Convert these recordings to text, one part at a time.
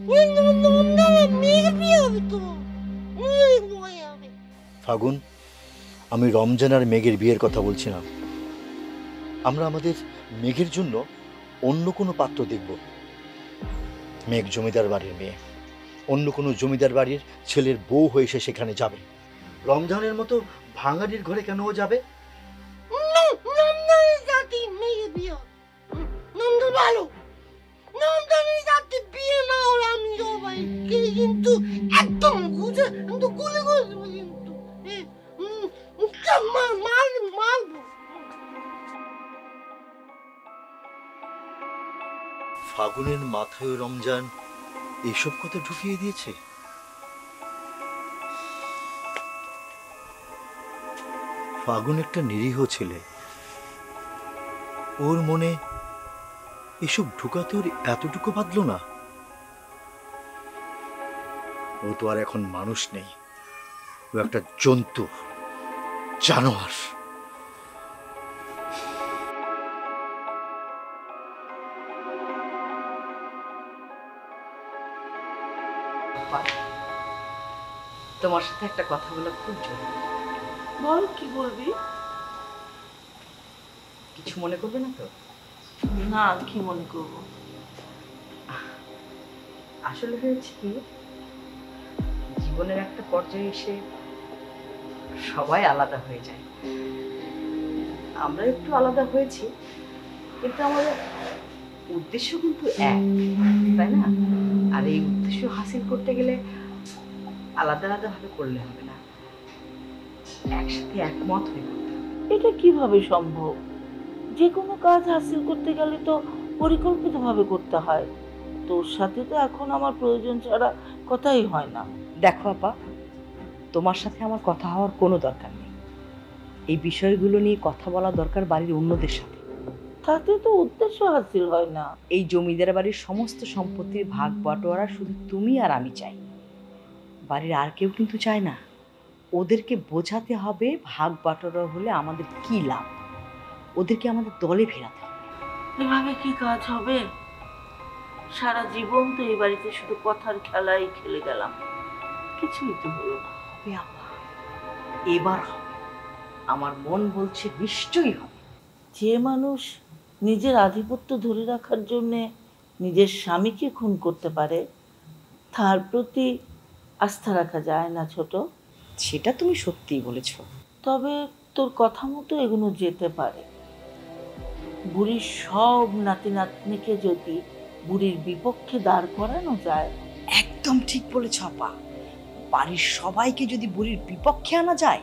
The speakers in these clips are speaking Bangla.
মেয়ের বিয়ে হবে তো, অনেক মজা হবে। ফাগুন, আমি রমজান আর মেঘের বিয়ের কথা বলছি না। আমরা আমাদের মেঘের জন্য অন্য কোনো পাত্র দেখব। মেঘ জমিদার বাড়ির মেয়ে, অন্য কোনো জমিদার বাড়ির ছেলের বউ হয়ে সে সেখানে যাবে। রমজানের মতো ভাঙাড়ির ঘরে কেন ও যাবে? নন্দনের জাতি মেয়ের বিয়ে হবে। নন্দন ভালো, নন্দনের জাতি বিয়ে না হলে আমি সবাই কিন্তু একদম খুঁজে কিন্তু গুলি করে দেবো কিন্তু। মারবো। ফাগুনের মাথায় রমজান এসব কথা ঢুকিয়ে দিয়েছে। ফাগুন একটা নিরীহ ছেলে, ওর মনে এসব ঢুকাতে ওর এতটুকু বাঁধলো না। ও তো আর এখন মানুষ নেই, ও একটা জন্তু, জানোয়ার। তোমার সাথে একটা কথা বলা খুব জরুরি। বল, কি বলবি? কিছু মনে করবে না তো? না, কি মনে করব? আসলে হয়েছে কি, জীবনের একটা পর্যায়ে এসে সবাই আলাদা হয়ে যায়। আমরা একটু আলাদা হয়েছি, কিন্তু আমাদের উদ্দেশ্য কিন্তু এক, তাই না? আর এই উদ্দেশ্য হাসিল করতে গেলে আলাদা আলাদা ভাবে করলে হবে না, একসাথে একমত হয়ে করতে হবে। এটা কিভাবে সম্ভব? যে কোনো কাজ হাসিল করতে গেলে তো পরিকল্পিতভাবে করতে হয়। তোর সাথে তো এখন আমার প্রয়োজন ছাড়া কথাই হয় না। দেখো আপা, তোমার সাথে আমার কথা হওয়ার কোনো দরকার নেই। এই বিষয়গুলো নিয়ে কথা বলা দরকার বাড়ির অন্যদের সাথে। তাতে তো উদ্দেশ্য হাসিল হয় না। এই জমিদার বাড়ির সমস্ত সম্পত্তির ভাগ বাটোয়ারা শুধু তুমি আর আমি চাই, বাড়ির আর কেউ কিন্তু চায় না। ওদেরকে বোঝাতে হবে ভাগ বাটোয়ারা হলে আমাদের কি লাভ, ওদেরকে আমাদের দলে ফেরাতে হবে। এভাবে কি কাজ হবে? সারা জীবন তো এই বাড়িতে শুধু কথার খেলাই খেলে গেলাম, কিছুই তো হলো না। হবে আপা, এবার হবে। আমার মন বলছে নিশ্চয়ই হবে। যে মানুষ নিজের আধিপত্য ধরে রাখার জন্যে নিজের স্বামীকে খুন করতে পারে, তার প্রতি আস্থা রাখা যায় না ছোট। সেটা তুমি সত্যিই বলেছ। তবে তোর কথা মতো এগুলো যেতে পারে। বুড়ির সব নাতি নাতনিকে যদি বুড়ির বিপক্ষে দাঁড় করানো যায়। একদম ঠিক বলেছ আপা, বাড়ির সবাইকে যদি বুড়ির বিপক্ষে আনা যায়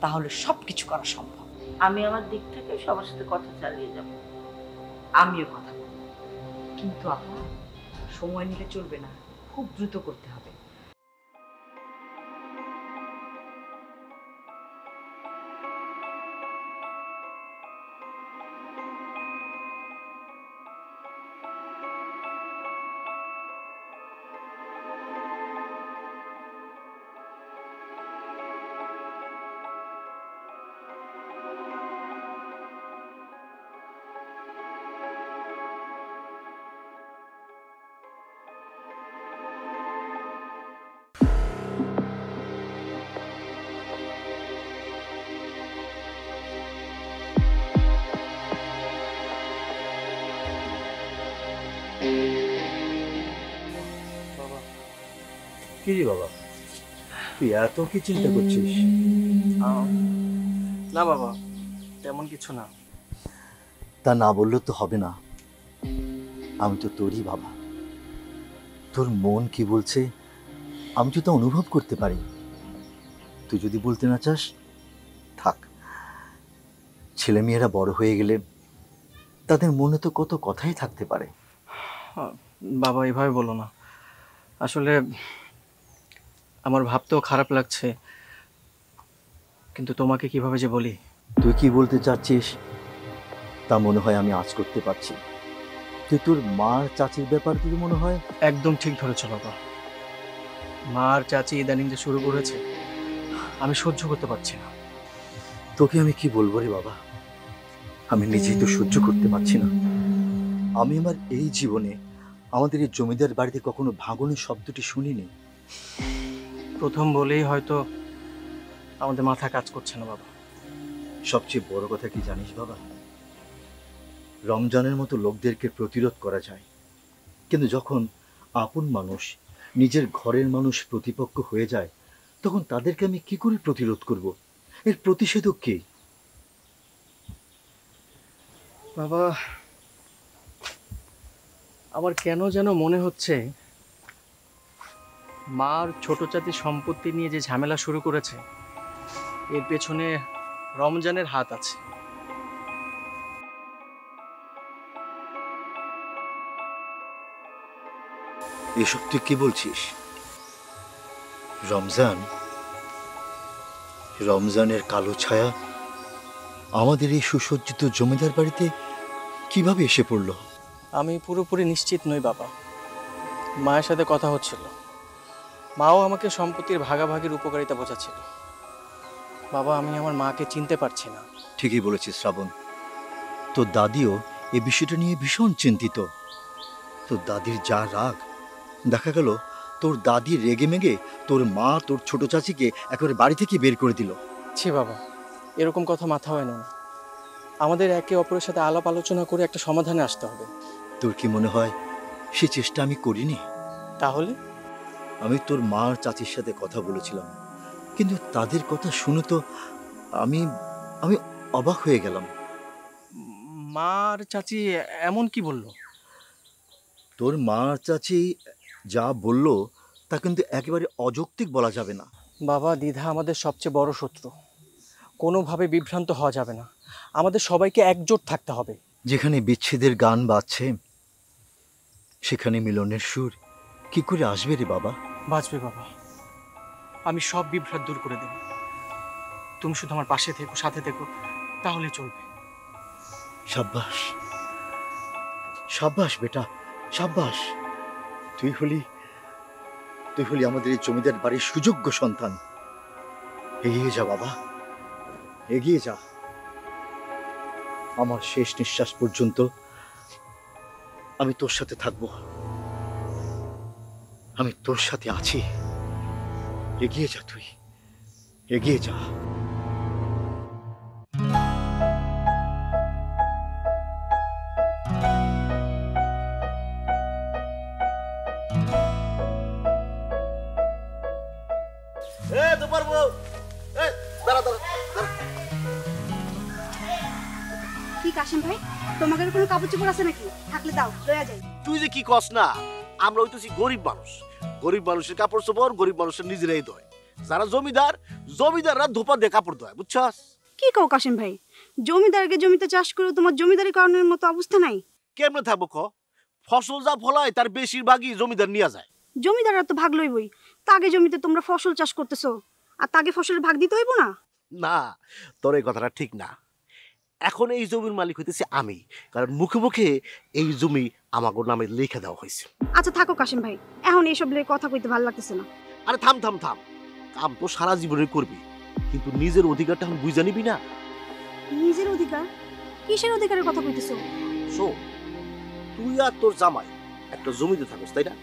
তাহলে সবকিছু করা সম্ভব। আমি আমার দিক থেকে সবার সাথে কথা চালিয়ে যাব। আমিও কথা বলবো, কিন্তু আপা সময় নিলে চলবে না, খুব দ্রুত করতে হবে। কি রে বাবা, তুই এত কি চিন্তা করছিস? না বাবা, তেমন কিছু না। তা না বললে তো হবে না, আমি তো তোরই বাবা। তোর মন কি বলছে আমি তো তা অনুভব করতে পারি। তুই যদি বলতে না চাস থাক, ছেলেমেয়েরা বড় হয়ে গেলে তাদের মনে তো কত কথাই থাকতে পারে। বাবা এভাবে বলো না, আসলে আমার ভাবতেও খারাপ লাগছে, কিন্তু তোমাকে কিভাবে যে বলি। তুই কি বলতে চাচ্ছিস তা মনে হয় আমি আজ করতে পারছি। তুই তোর মার চাচির ব্যাপার তুই মনে হয়। একদম ঠিক ধরেছ বাবা, মা আর চাচি ইদানিং যে শুরু করেছে আমি সহ্য করতে পারছি না। তোকে আমি কি বলবো রে বাবা, আমি নিজেই তো সহ্য করতে পারছি না। আমি আমার এই জীবনে আমাদের এই জমিদার বাড়িতে কখনো ভাঙনের শব্দটি শুনিনি। প্রথম বলেই হয়তো আমাদের মাথা কাজ করছে না বাবা। সবচেয়ে বড় কথা কি জানিস বাবা, রমজানের মতো লোকদেরকে প্রতিরোধ করা যায়, কিন্তু যখন আপন মানুষ, নিজের ঘরের মানুষ প্রতিপক্ষ হয়ে যায়, তখন তাদেরকে আমি কি করে প্রতিরোধ করব? এর প্রতিষেধক কি? বাবা, আমার কেন যেন মনে হচ্ছে মার ছোট চাচি সম্পত্তি নিয়ে যে ঝামেলা শুরু করেছে, এর পেছনে রমজানের হাত আছে। এসব তুই কি বলছিস? রমজানের কালো ছায়া আমাদের এই সুসজ্জিত জমিদার বাড়িতে কিভাবে এসে পড়লো? আমি পুরোপুরি নিশ্চিত নই বাবা। মায়ের সাথে কথা হচ্ছিল, মাও আমাকে সম্পত্তির ভাগাভাগির উপকারিতা বোঝাচ্ছিল। বাবা, আমি আমার মাকে চিনতে পারছি না। ঠিকই বলেছিস শ্রাবণ, তোর দাদিও এই বিষয়টা নিয়ে ভীষণ চিন্তিত। তোর দাদির যা রাগ, দেখা গেল তোর দাদি রেগে মেগে তোর মা তোর ছোট চাচিকে একেবারে বাড়ি থেকে বের করে দিল। ছি বাবা, এরকম কথা মাথাও এনো না। আমাদের একে অপরের সাথে আলাপ আলোচনা করে একটা সমাধানে আসতে হবে। তোর কি মনে হয় সে চেষ্টা আমি করিনি? তাহলে? আমি তোর মা আর চাচির সাথে কথা বলেছিলাম, কিন্তু তাদের কথা শুনে তো আমি আমি অবাক হয়ে গেলাম। মা আর চাচি এমন কি বলল? তোর মা আর চাচি যা বলল তা কিন্তু একেবারে অযৌক্তিক বলা যাবে না। বাবা, দ্বিধা আমাদের সবচেয়ে বড় শত্রু। কোনোভাবে বিভ্রান্ত হওয়া যাবে না, আমাদের সবাইকে একজোট থাকতে হবে। যেখানে বিচ্ছেদের গান বাজছে সেখানে মিলনের সুর কি করে আসবে রে বাবা? বাঁচবে বাবা, আমি সব বিভ্রাট দূর করে দেব। তুমি শুধু আমার পাশে থেকো, সাথে থেকো, তাহলে চলবে। সাব্বাস সাব্বাস বেটা, সাব্বাস। তুই হলি আমাদের এই জমিদার বাড়ির সুযোগ্য সন্তান। এগিয়ে যা বাবা, এগিয়ে যা। আমার শেষ নিঃশ্বাস পর্যন্ত আমি তোর সাথে থাকবো, আমি তোর সাথে আছি। এগিয়ে যা, তুই এগিয়ে যা। কি কাশিম ভাই, তোমাদের কোনো কাপড় চোপড় আছে নাকি? থাকলে দাও, লয়া যাই। তুই যে কি কস না, আমরা হইতেছি গরিব মানুষ। গরিব মানুষের কাপড় চোপড় গরিব মানুষের নিজেরাই ধোয়। যারা জমিদাররা ধোপা দিয়ে কাপড় ধোয়, বুঝছস? কি কও কাশিম ভাই, জমিদারকে জমিতে চাষ করে তোমার জমিদারি করানোর মতো অবস্থা নাই। কেমনে থাকবো ক? ফসল যা ফলায় তার বেশিরভাগই জমিদার নিয়ে যায়। জমিদাররা তো ভাগ লইবই। তাগে জমিতে তোমরা ফসল চাষ করতেছো, আর তাগে ফসলের ভাগ দিতে হইব না? না, তোর এই কথাটা ঠিক না। এখন এই জমির মালিক হইতেছি আমি, কারণ মুখে মুখে এই জমি আমাকে নামে লিখে দেওয়া হয়েছে। আচ্ছা থাকো কাশিম ভাই, এখন এইসব নিয়ে কথা কইতে ভালো লাগতেছে না। আরে থাম থাম থাম, কাম তো সারা জীবনে করবি, কিন্তু নিজের অধিকারটা এখন বুঝে নিবি না। নিজের অধিকার? কিসের অধিকারের কথা কইতেছো? শোন, তুই আর তোর জামাই একটা জমিতে থাকস, তাই না?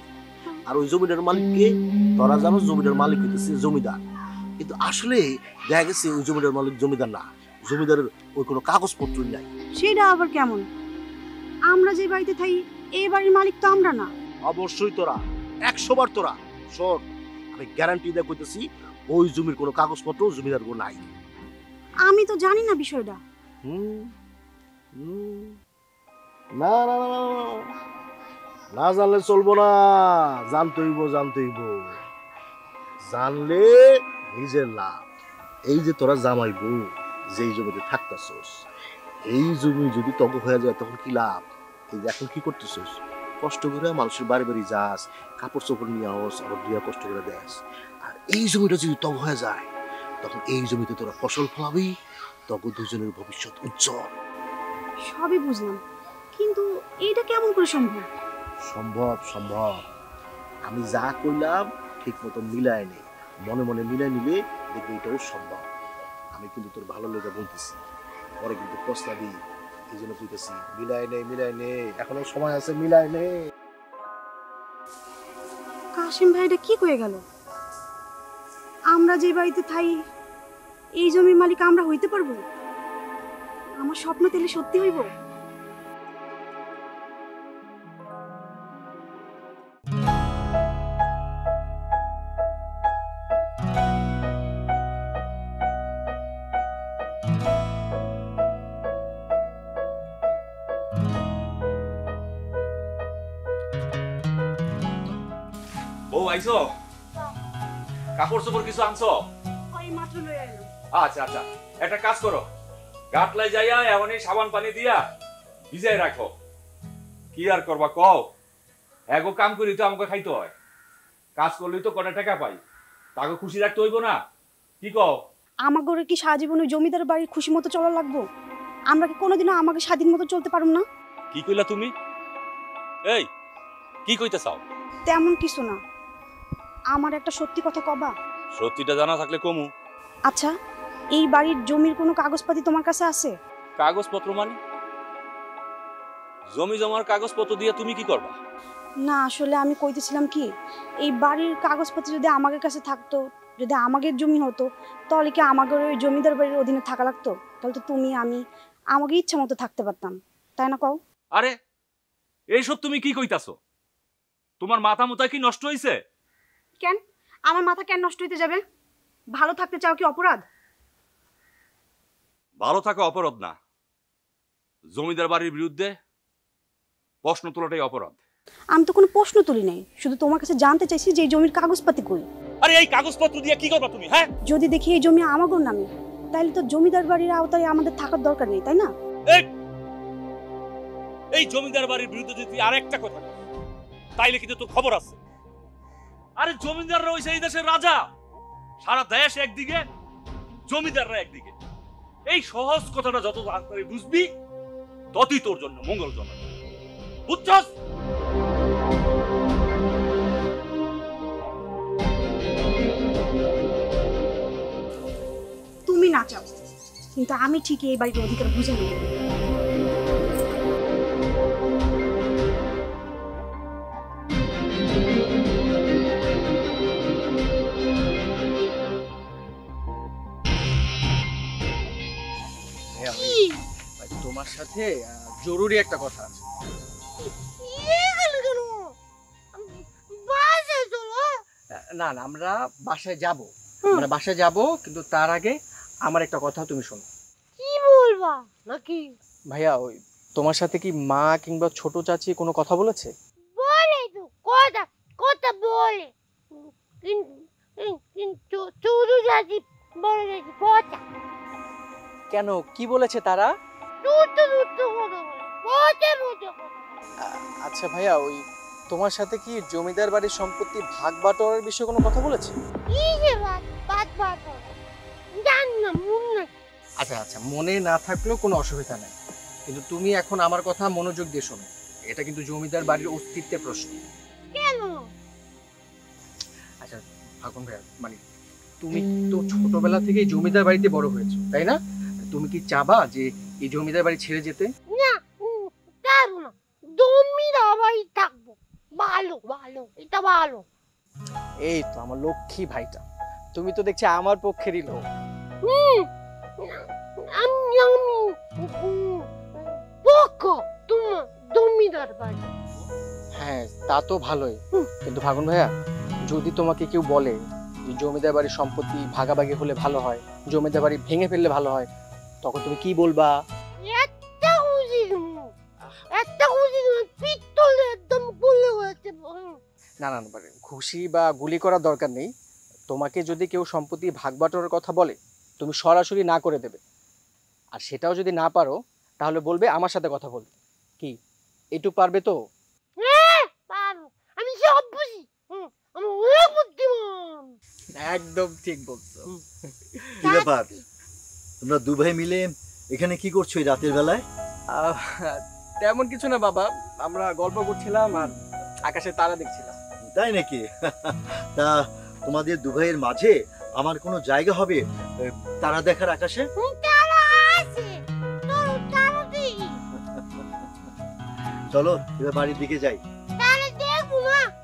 আর ওই জমিটার মালিককে তোরা জানো, জমিটার মালিক হইতেছে জমিদার। কিন্তু আসলে দেখা গেছে ওই জমিটার মালিক জমিদার না, জমিদারের ওই কোনো কাগজপত্রই নাই। সেটা আবার কেমন? আমরা যে বাড়িতে থাকি এই বাড়ির মালিক তো আমরা না। অবশ্যই তোরা, 100 বার তোরা। শোন, আমি গ্যারান্টি দিয়ে কইতেছি ওই জমির কোনো কাগজপত্র জমিদার গো নাই। আমি তো জানি না বিষয়টা। না না না না, না জানলে চলবো না, জানতেইব। জানলে নিজের লাভ। এই যে তোরা জামাই বউ যেই জমিতে থাকতেছস, এই জমি যদি তগ হয়ে যায় তখন কি লাভ? এই যে এখন কি করতেছস, কষ্ট করে মানুষের বাড়ি বাড়ি যাস, কাপড় চোপড় নিয়ে আস, আবার দিয়া কষ্ট করে দেস। আর এই জমিটা যদি তগ হয়ে যায় তখন এই জমিতে তোরা ফসল ফলাবি, তখন দুজনের ভবিষ্যৎ উজ্জ্বল। সবই বুঝলাম, কিন্তু এইটা কেমন করে সম্ভব? সম্ভব। আমি যা কইলাম ঠিক মতো মিলায় নে, মনে মনে মিলায় নিলে দেখবি এটাও সম্ভব। আমি কিন্তু তোর ভালো লেগে বলতেছি, পরে কিন্তু প্রস্তাবই, এই জন্য কইতেছি মিলায় নে, এখনো সময় আছে, মিলায় নে। কাশিম ভাই এটা কি কয়ে গেল? আমরা যে বাড়িতে থাই এই জমির মালিক আমরা হইতে পারবো? আমার স্বপ্ন তেলে সত্যি হইব? বউ আইছো? কাপড় চোপড় কিছু আনছো? ওই মাত্র লয়ে আইলাম। আচ্ছা আচ্ছা, একটা কাজ করো, গাটলাই যাইয়া এমনই সাবান পানি দিয়া ভিজাই রাখো। কি আর করবা কও, এগো কাম করি তো আমাকে খাইতে হয়, কাজ করলেই তো কটা টাকা পাই, তাকে খুশি রাখতে হইব না? কি কও? আমার ঘরে কি সারা জীবন ওই জমিদার বাড়ির খুশি মতো চলা লাগবো? আমরা কি কোনোদিনও আমাকে স্বাধীন মতো চলতে পারুম না? কি কইলা তুমি? এই কি কইতে চাও? তেমন কিছু না, আমার একটা সত্যি কথা কবা? সত্যিটা জানা থাকলে কমু। আচ্ছা, এই বাড়ির জমির কোনো কাগজপাতি তোমার কাছে আছে? কাগজপত্র মানে? জমি জমার কাগজপত্র দিয়ে তুমি কি করবা? না, আসলে আমি কইতেছিলাম কি, এই বাড়ির কাগজপত্র যদি আমাদের কাছে থাকতো, যদি আমাদের জমি হতো, তাহলে কি আমাদের ওই জমিদার বাড়ির অধীনে থাকা লাগতো? তাহলে তো তুমি আমি আমাকে ইচ্ছা মতো থাকতে পারতাম, তাই না কও? আরে এইসব তুমি কি কইতাছো? তোমার মাথা মুথা কি নষ্ট হইছে? কেন আমার মাথা কেন নষ্ট হইতে যাবে? ভালো থাকতে চাও কি অপরাধ? ভালো থাকা অপরাধ না, জমিদার বাড়ির বিরুদ্ধে প্রশ্ন তোলাটাই অপরাধ। আমি তো কোনো প্রশ্ন তুলি নাই, শুধু তোমার কাছে জানতে চাইছি যে এই জমির কাগজপাতি কই। আরে এই কাগজপত্র দিয়ে কি করবা তুমি? হ্যাঁ, যদি দেখি এই জমি আমাগোর নামে, তাহলে তো জমিদার বাড়ির আওতায় আমাদের থাকার দরকার নেই, তাই না? এই জমিদার বাড়ির বিরুদ্ধে যদি আরেকটা কথা বল, তাইলে কিন্তু তোর খবর আছে। আরে জমিদাররা হইছে এই দেশের রাজা, সারা দেশ একদিকে, জমিদাররা একদিকে। এই সহজ কথাটা যত তাড়াতাড়ি বুঝবি, ততই তোর জন্য মঙ্গলজনক, বুঝছস? তুমি না চাও, কিন্তু আমি ঠিকই এই বাড়ির অধিকার বুঝে নেব। তোমার সাথে জরুরি একটা কথা আছে। না না, আমরা বাসায় যাব, কিন্তু তার আগে আমার একটা কথা তুমি শোনো। কি বলবা নাকি? ভাইয়া, ওই তোমার সাথে কি মা কিংবা ছোট চাচি কোনো কথা বলেছে? বলে তো কথা কথা বলে, কিন্তু চুরু জাতি বলে গেছি কথা। কেন, কি বলেছে তারা? আচ্ছা ভাইয়া, ওই তোমার সাথে কি জমিদার বাড়ির সম্পত্তি ভাগ বাটোয়ারার বিষয়ে কোনো কথা বলেছে? আচ্ছা আচ্ছা, মনে না থাকলেও কোনো অসুবিধা নেই, কিন্তু তুমি এখন আমার কথা মনোযোগ দিয়ে শোনো। এটা কিন্তু জমিদার বাড়ির অস্তিত্বের প্রশ্ন। কেন? আচ্ছা ফাগুন ভাইয়া, মানে তুমি তো ছোটবেলা থেকেই জমিদার বাড়িতে বড় হয়েছো, তাই না? তুমি কি চাবা যে এই জমিদার বাড়ি ছেড়ে যেতে? না, পারবো না, জমিদার বাড়ি থাকবো। ভালো ভালো, এটা ভালো। এই তো আমার লক্ষ্মী ভাইটা, তুমি তো দেখছি আমার পক্ষেরই লোক। জমিদার বাড়ি, হ্যাঁ তা তো ভালোই, কিন্তু ফাগুন ভাইয়া, যদি তোমাকে কেউ বলে যে জমিদার বাড়ির সম্পত্তি ভাগাভাগি হলে ভালো হয়, জমিদার বাড়ি ভেঙে ফেললে ভালো হয়, তখন তুমি কি বলবা? না না, খুশি বা গুলি করার দরকার নেই। তোমাকে যদি কেউ সম্পত্তি ভাগ বাটোয়ারার কথা বলে, তুমি সরাসরি না করে দেবে, আর সেটাও যদি না পারো তাহলে বলবে আমার সাথে কথা বলতে। কি এটুকু পারবে তো? আমি সব বুঝি, আমি অনেক বুদ্ধিমান। একদম ঠিক বলছো। কি ব্যাপার, তোমরা দু ভাই মিলে এখানে কি করছো এই রাতের বেলায়? তেমন কিছু না বাবা, আমরা গল্প করছিলাম আর আকাশে তারা দেখছিলাম। তাই নাকি? তা তোমাদের দু ভাইয়ের মাঝে আমার কোনো জায়গা হবে তারা দেখার আকাশে? চলো এবার বাড়ির দিকে যাই।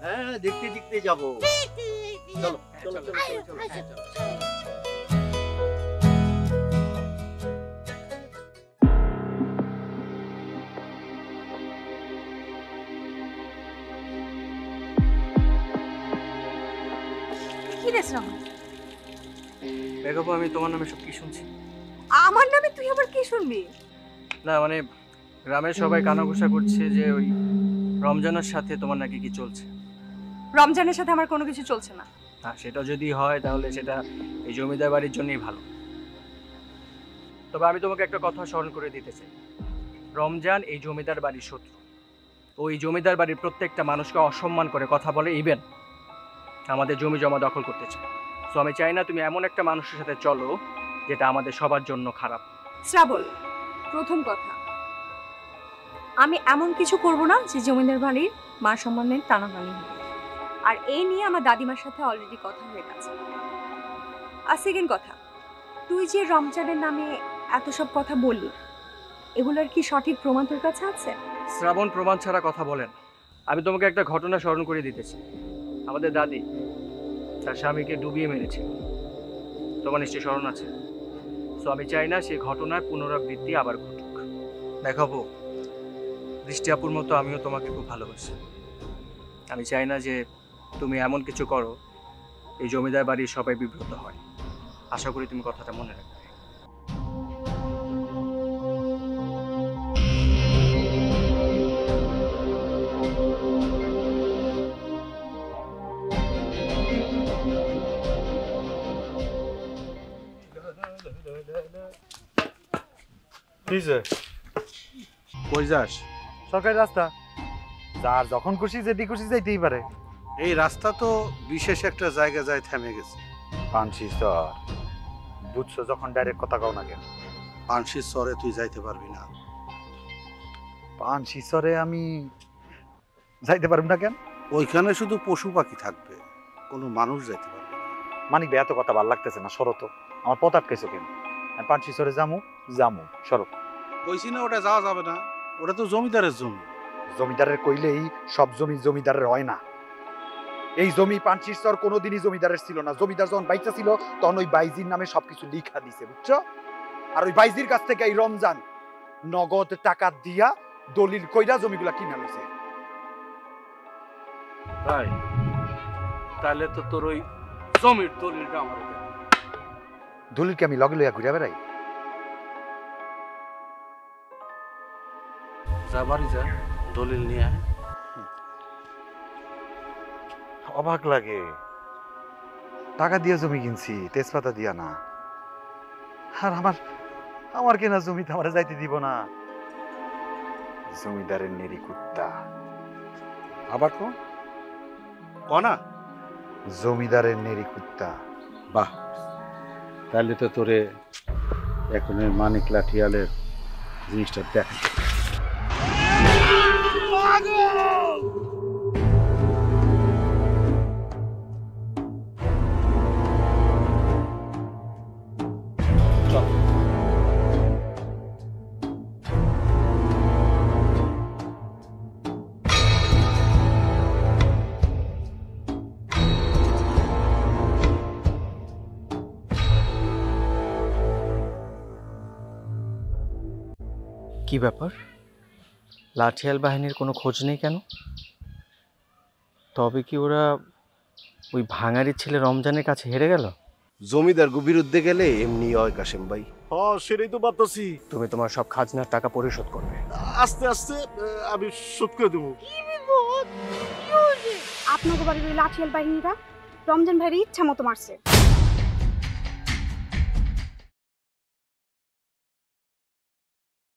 হ্যাঁ, দেখতে দেখতে যাবো। চলো চলো চলো আয়, চলো, আয়, চলো। কি রে শ্রাবণ, বেগম, আমি তোমার নামে সব কি শুনছি? আমার নামে তুই আবার কি শুনবি? না মানে গ্রামের সবাই কানাঘুষা করছে যে ওই রমজানের সাথে তোমার নাকি কি চলছে। রমজানের সাথে আমার কোনো কিছু চলছে না। হ্যাঁ, সেটা যদি হয় তাহলে সেটা এই জমিদার বাড়ির জন্যই ভালো। তবে আমি তোমাকে একটা কথা স্মরণ করে দিতে চাই, রমজান এই জমিদার বাড়ির শত্রু। ওই জমিদার বাড়ির প্রত্যেকটা মানুষকে অসম্মান করে কথা বলে, ইভেন আমাদের জমি জমা দখল করতে চায়। তো আমি চাই না তুমি এমন একটা মানুষের সাথে চলো যেটা আমাদের সবার জন্য খারাপ। শ্রাবণ, প্রথম কথা, আমি এমন কিছু করব না যে জমিদার বাড়ির মান সম্মানের টানাটানি হবে। আর এই নিয়ে আমার দাদিমার সাথে অলরেডি কথা হয়ে গেছে। আর সেকেন্ড কথা, তুই যে রমজানের নামে এত সব কথা বললি, এগুলোর কি সঠিক প্রমাণ তোর কাছে আছে? শ্রাবণ প্রমাণ ছাড়া কথা বলেন। আমি তোমাকে একটা ঘটনা স্মরণ করে দিতেছি। আমাদের দাদি তার স্বামীকে ডুবিয়ে মেরেছে, তোমার নিশ্চয়ই স্মরণ আছে। তো আমি চাই না সেই ঘটনার পুনরাবৃত্তি আবার ঘটুক। দেখাবো, দৃষ্টি আপুর মতো আমিও তোমাকে খুব ভালোবাসি। আমি চাই না যে তুমি এমন কিছু করো এই জমিদার বাড়ির সবাই বিব্রত হয়। আশা করি তুমি কথাটা মনে রাখবে। কই যাস? সরকারি রাস্তা, যার যখন খুশি যেদি খুশি যাইতেই পারে। এই রাস্তা তো বিশেষ একটা জায়গায় যায় থেমে গেছে। পানসি স্যার, বুঝছো যখন ডাইরেক্ট কথা কও না কেন? পানশির চরে তুই যাইতে পারবি না। পানসি স্যারে আমি যাইতে পারব না কেন? ওইখানে শুধু পশু পাখি থাকবে, কোনো মানুষ যাইতে পারবে না। মানিক ভাই, এত কথা ভাল লাগতেছে না, সরো তো। আমার পথ আটকাইছো কেন? আমি পানসি স্যারে যামু সরো। কইছি না ওটা যাওয়া যাবে না, ওটা তো জমিদারের জমি। জমিদারের কইলেই সব জমি জমিদারের হয় না। এই জমি পানসির স্যার কোনোদিনই জমিদারের ছিল না। জমিদার যখন বাইচা ছিল তখন ওই বাইজির নামে সবকিছু লিখা দিছে, বুঝছো? আর ওই বাইজির কাছ থেকে এই রমজান নগদ টাকা দিয়া দলিল কইরা জমিগুলা কিনা লইছে। তাই তাহলে তো তোর ওই জমির দলিলটা আমার দে। দলিলকে আমি লগে লইয়া ঘুরে বেড়াই? যা বাড়ি যা, দলিল নিয়ে আয়। অবাক লাগে, টাকা দিয়ে জমি কিনছি, তেজপাতা দিয়া না। আর আমার কেনা জমিতে আমার যাইতে দিব না। জমিদারের নেরি কুত্তা। আবার কনা জমিদারের নেরি কুত্তা। বাহ, তাহলে তো তোরে এখন মানিক লাঠিয়ালের জিনিসটা দেখ। কি ব্যাপার, লাঠিয়াল বাহিনীর কোনো খোঁজ নেই কেন? তবে কি ওরা ওই ভাঙারির ছেলে রমজানের কাছে হেরে গেল? জমিদার বিরুদ্ধে গেলে এমনি হয় কাশেম ভাই। হ্যাঁ, সেটাই তো ভাবতেছি। তুমি তোমার সব খাজনার টাকা পরিশোধ করবে। আস্তে আস্তে আমি শোধ করে দেবো। কি বিপদ? কি হয়েছে? আপনাকে বাড়ির ওই লাঠিয়াল বাহিনীরা রমজান ভাইয়ের ইচ্ছা মতো মারছে।